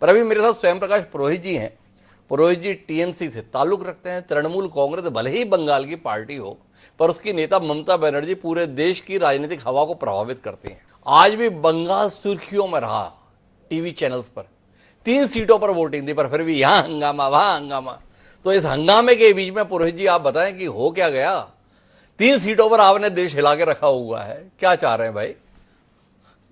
पर अभी मेरे साथ स्वयं प्रकाश पुरोहित जी हैं। पुरोहित जी टीएमसी से ताल्लुक रखते हैं। तृणमूल कांग्रेस भले ही बंगाल की पार्टी हो, पर उसकी नेता ममता बनर्जी पूरे देश की राजनीतिक हवा को प्रभावित करती हैं। आज भी बंगाल सुर्खियों में रहा टीवी चैनल्स पर। 3 सीटों पर वोटिंग थी, पर फिर भी यहां हंगामा वहां हंगामा। तो इस हंगामे के बीच में पुरोहित जी आप बताएं कि हो क्या गया? 3 सीटों पर आपने देश हिला के रखा हुआ है, क्या चाह रहे हैं भाई?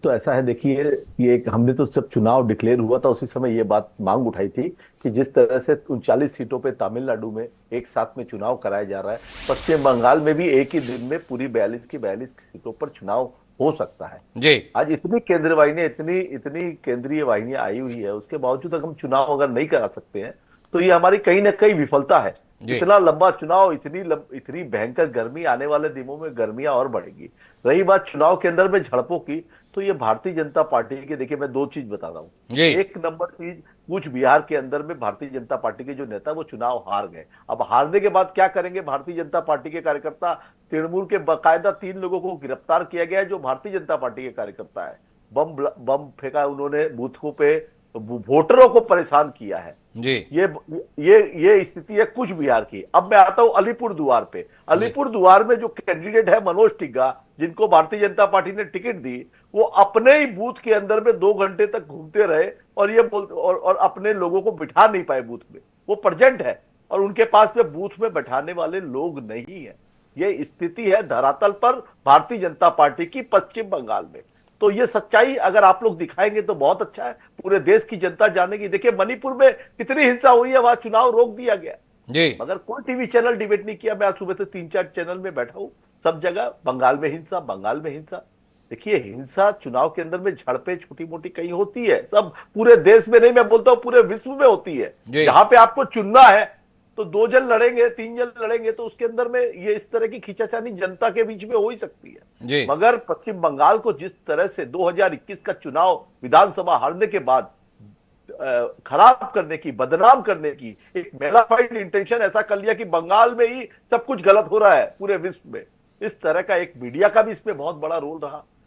तो ऐसा है, देखिए, ये हमने तो जब चुनाव डिक्लेयर हुआ था उसी समय ये बात मांग उठाई थी कि जिस तरह से 39 सीटों पे तमिलनाडु में एक साथ में चुनाव कराया जा रहा है, पश्चिम बंगाल में भी एक ही दिन में पूरी 42 की 42 सीटों पर चुनाव हो सकता है। जी आज इतनी केंद्रीय वाहिनी, इतनी इतनी केंद्रीय वाहिनियां आई हुई है, उसके बावजूद अगर हम चुनाव अगर नहीं करा सकते हैं तो ये हमारी कहीं ना कहीं विफलता है। जी इतना लंबा चुनाव, इतनी भयंकर गर्मी, आने वाले दिनों में गर्मियां और बढ़ेगी। रही बात चुनाव के अंदर में झड़पों की, तो ये भारतीय जनता पार्टी के, देखिए मैं दो चीज बता रहा हूँ। जी एक नंबर चीज, कूच बिहार के अंदर में भारतीय जनता पार्टी के जो नेता वो चुनाव हार गए। अब हारने के बाद क्या करेंगे भारतीय जनता पार्टी के कार्यकर्ता? तृणमूल के बाकायदा 3 लोगों को गिरफ्तार किया गया है जो भारतीय जनता पार्टी के कार्यकर्ता है। बम फेंका उन्होंने बूथों पे, वोटरों को परेशान किया है। जी ये ये स्थिति है कुछ बिहार की। अब मैं आता हूं अलीपुर द्वार पे। जी अलीपुर द्वार में जो कैंडिडेट है मनोज टिग्गा, जिनको भारतीय जनता पार्टी ने टिकट दी, वो अपने ही बूथ के अंदर में 2 घंटे तक घूमते रहे और ये बोल और अपने लोगों को बिठा नहीं पाए बूथ में। वो प्रेजेंट है और उनके पास में बूथ में बैठाने वाले लोग नहीं है। ये स्थिति है धरातल पर भारतीय जनता पार्टी की पश्चिम बंगाल में। तो ये सच्चाई अगर आप लोग दिखाएंगे तो बहुत अच्छा है, पूरे देश की जनता जानेगी। देखिए मणिपुर में कितनी हिंसा हुई है, वहां चुनाव रोक दिया गया, जी मगर कोई टीवी चैनल डिबेट नहीं किया। मैं आज सुबह से 3-4 चैनल में बैठा हूं, सब जगह बंगाल में हिंसा, बंगाल में हिंसा। देखिए हिंसा चुनाव के अंदर में झड़पें छोटी मोटी कहीं होती है, सब पूरे देश में नहीं, मैं बोलता हूं पूरे विश्व में होती है। जी जहां पे आपको चुनना है तो 2 जन लड़ेंगे, 3 जन लड़ेंगे, तो उसके अंदर में ये इस तरह की खींचातानी जनता के बीच में हो ही सकती है। जी मगर पश्चिम बंगाल को जिस तरह से 2021 का चुनाव विधानसभा हारने के बाद खराब करने की, बदनाम करने की एक मेलाफाइड इंटेंशन ऐसा कर लिया कि बंगाल में ही सब कुछ गलत हो रहा है पूरे विश्व में, इस तरह का एक मीडिया का भी इसमें बहुत बड़ा रोल रहा।